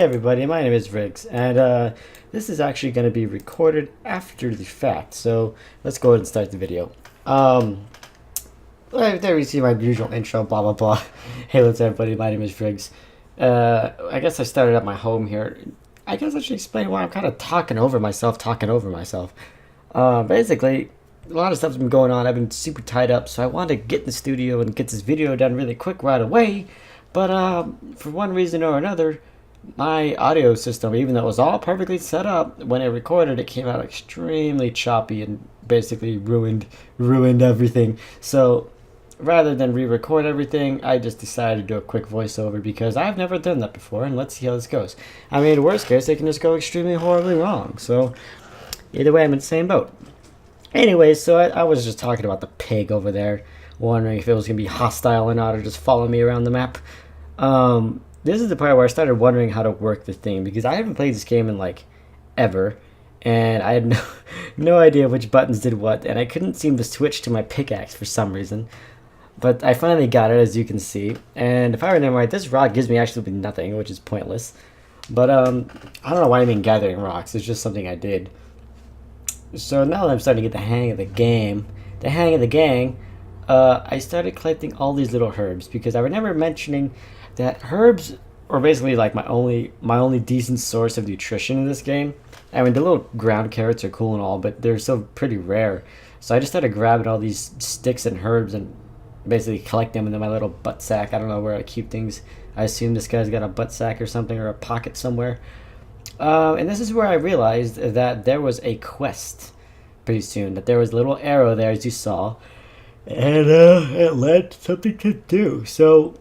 Hey everybody, my name is Riggs, and this is actually going to be recorded after the fact, so let's go ahead and start the video. There you see my usual intro, blah blah blah. Hey, what's up everybody, my name is Riggs. I guess I started at my home here. I guess I should explain why I'm kind of talking over myself. Basically, a lot of stuff's been going on. I've been super tied up, so I wanted to get in the studio and get this video done really quick right away, but for one reason or another, my audio system, even though it was all perfectly set up, when it recorded, it came out extremely choppy and basically ruined everything. So rather than re-record everything, I just decided to do a quick voiceover because I've never done that before, and let's see how this goes. I mean, worst case, it can just go extremely horribly wrong. So either way, I'm in the same boat. Anyway, so I was just talking about the pig over there, wondering if it was gonna be hostile or not, or just follow me around the map. This is the part where I started wondering how to work the thing, because I haven't played this game in like ever, and I had no idea which buttons did what, and I couldn't seem to switch to my pickaxe for some reason. But I finally got it, as you can see, and if I remember right, this rock gives me actually nothing, which is pointless. But I don't know why I'm gathering rocks. It's just something I did. So now that I'm starting to get the hang of the game, I started collecting all these little herbs, because I remember mentioning that herbs are basically like my only decent source of nutrition in this game. I mean, the little ground carrots are cool and all, but they're still pretty rare. So I just started grabbing all these sticks and herbs and basically collect them into my little butt sack. I don't know where I keep things. I assume this guy's got a butt sack or something, or a pocket somewhere. And this is where I realized that there was a quest pretty soon. That there was a little arrow there, as you saw, and it led to something to do. So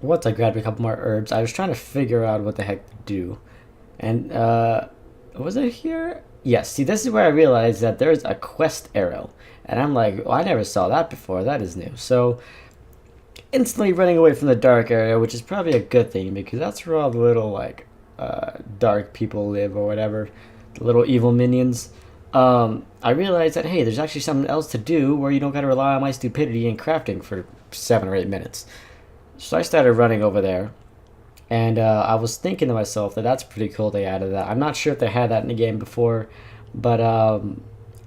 once I grabbed a couple more herbs, I was trying to figure out what the heck to do. And was it here? Yes. See, this is where I realized that there's a quest arrow, and I'm like, oh, I never saw that before. That is new. So instantly running away from the dark area, which is probably a good thing, because that's where all the little like dark people live, or whatever, the little evil minions. I realized that, hey, there's actually something else to do where you don't gotta rely on my stupidity and crafting for 7 or 8 minutes. So I started running over there, and I was thinking to myself that that's pretty cool they added that. I'm not sure if they had that in the game before, but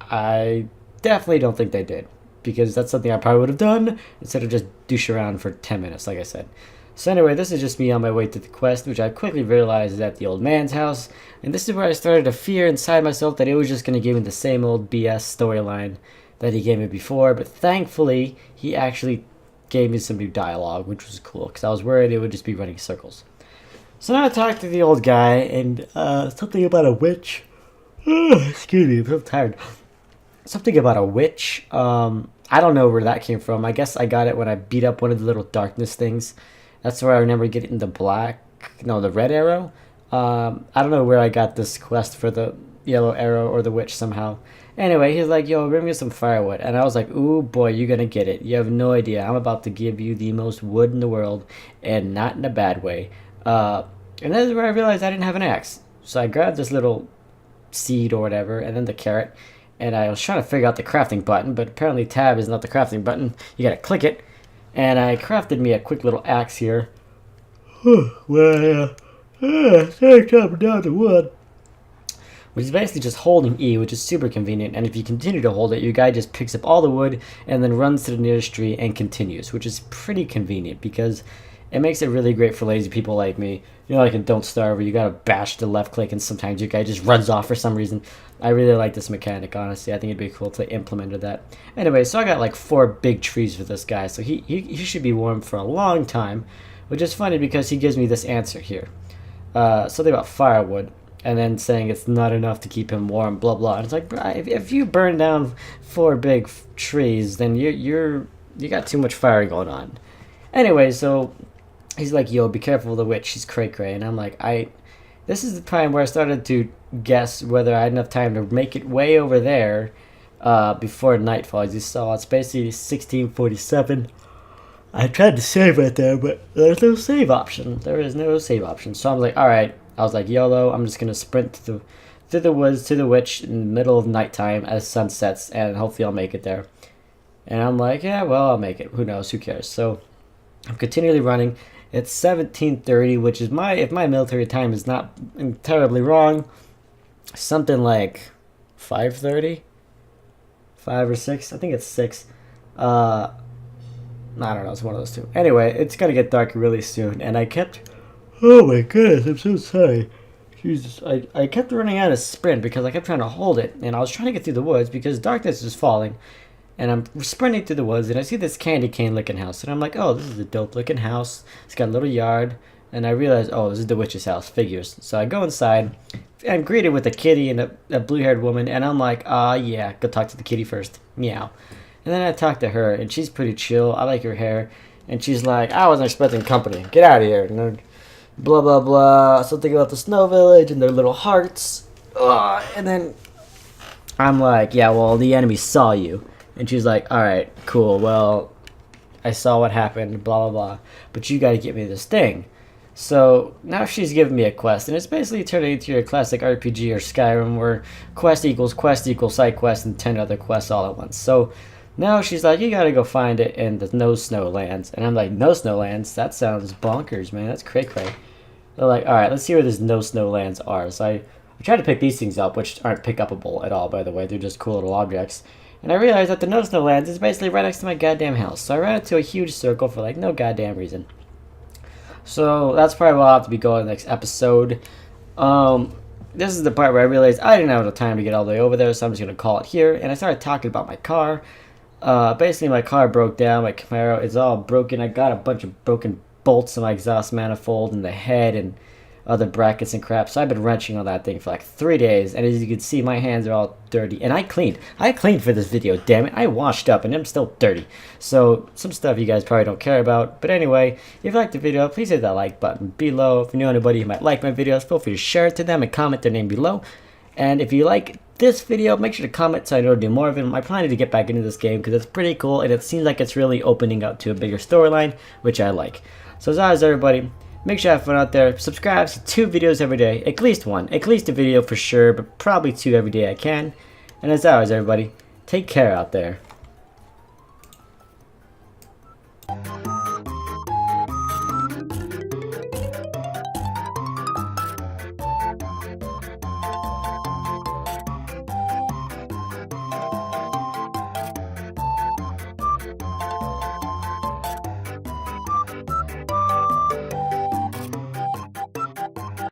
I definitely don't think they did, because that's something I probably would have done instead of just douche around for 10 minutes, like I said. So anyway, this is just me on my way to the quest, which I quickly realized is at the old man's house, and this is where I started to fear inside myself that it was just going to give me the same old BS storyline that he gave me before, but thankfully, he actually gave me some new dialogue, which was cool, because I was worried it would just be running circles. So now I talked to the old guy, and something about a witch. Excuse me, I'm so tired. Something about a witch. I don't know where that came from. I guess I got it when I beat up one of the little darkness things. That's where I remember getting the red arrow. I don't know where I got this quest for the yellow arrow or the witch somehow. Anyway, he's like, yo, bring me some firewood. And I was like, ooh, boy, you're going to get it. You have no idea. I'm about to give you the most wood in the world, and not in a bad way. And that is where I realized I didn't have an axe. So I grabbed this little seed or whatever, and then the carrot. And I was trying to figure out the crafting button, but apparently tab is not the crafting button. You got to click it. And I crafted me a quick little axe here. Where I started chopping down the wood, which is basically just holding E, which is super convenient. And if you continue to hold it, your guy just picks up all the wood and then runs to the nearest tree and continues, which is pretty convenient because it makes it really great for lazy people like me. You know, like in Don't Starve, where you gotta bash the left click and sometimes your guy just runs off for some reason. I really like this mechanic, honestly. I think it'd be cool to implement that. Anyway, so I got like 4 big trees for this guy, so he should be warm for a long time, which is funny because he gives me this answer here. Something about firewood, and then saying it's not enough to keep him warm, blah blah. And it's like, if you burn down 4 big trees, then you got too much fire going on. Anyway, so he's like, yo, be careful of the witch, she's cray-cray. And I'm like, this is the time where I started to guess whether I had enough time to make it way over there before nightfall. As you saw, it's basically 1647. I tried to save right there, but there's no save option. There is no save option. So I was like, alright. I was like, YOLO, I'm just going to sprint through the woods to the witch in the middle of nighttime as sun sets, and hopefully I'll make it there. And I'm like, yeah, well, I'll make it. Who knows? Who cares? So I'm continually running, It's 17:30, which is if my military time is not terribly wrong, something like 5:30, 5 or 6. I think it's 6. I don't know. It's one of those two. Anyway, it's gonna get dark really soon, and I kept. Oh my goodness! I'm so sorry. Jesus, I kept running out of sprint because I kept trying to hold it, and I was trying to get through the woods because darkness is falling, and I'm sprinting through the woods, and I see this candy cane looking house, and I'm like, oh, this is a dope looking house. It's got a little yard, and I realize, oh, this is the witch's house. Figures. So I go inside, and I'm greeted with a kitty and a blue-haired woman, and I'm like, yeah, go talk to the kitty first. Meow. And then I talk to her, and she's pretty chill. I like her hair, and she's like, I wasn't expecting company. Get out of here. And blah, blah, blah. Something about the Snow Village and their little hearts. And then I'm like, yeah, well, the enemy saw you. And she's like, all right, cool. Well, I saw what happened, blah, blah, blah. But you got to get me this thing. So now she's giving me a quest, and it's basically turning into your classic RPG or Skyrim where quest equals side quest and 10 other quests all at once. So now she's like, you gotta go find it in the No Snow Lands. And I'm like, No Snow Lands? That sounds bonkers, man. That's cray-cray. They're like, alright, let's see where these No Snow Lands are. So I try to pick these things up, which aren't pick-upable at all, by the way. They're just cool little objects. And I realized that the No Snow Lands is basically right next to my goddamn house. So I ran into a huge circle for, like, no goddamn reason. So that's probably what I'll have to be going next episode. This is the part where I realized I didn't have enough time to get all the way over there, so I'm just going to call it here. And I started talking about my car. Basically, my car broke down. My Camaro is all broken. I got a bunch of broken bolts in my exhaust manifold and the head and other brackets and crap. So I've been wrenching on that thing for like 3 days. And as you can see, my hands are all dirty. And I cleaned. I cleaned for this video, damn it. I washed up and I'm still dirty. So some stuff you guys probably don't care about. But anyway, if you liked the video, please hit that like button below. If you know anybody who might like my videos, feel free to share it to them and comment their name below. And if you like this video, make sure to comment so I know to do more of it. My plan is to get back into this game because it's pretty cool and it seems like it's really opening up to a bigger storyline, which I like. So as always, everybody, make sure you have fun out there. Subscribe to 2 videos every day. At least one. At least a video for sure, but probably 2 every day I can. And as always, everybody, take care out there.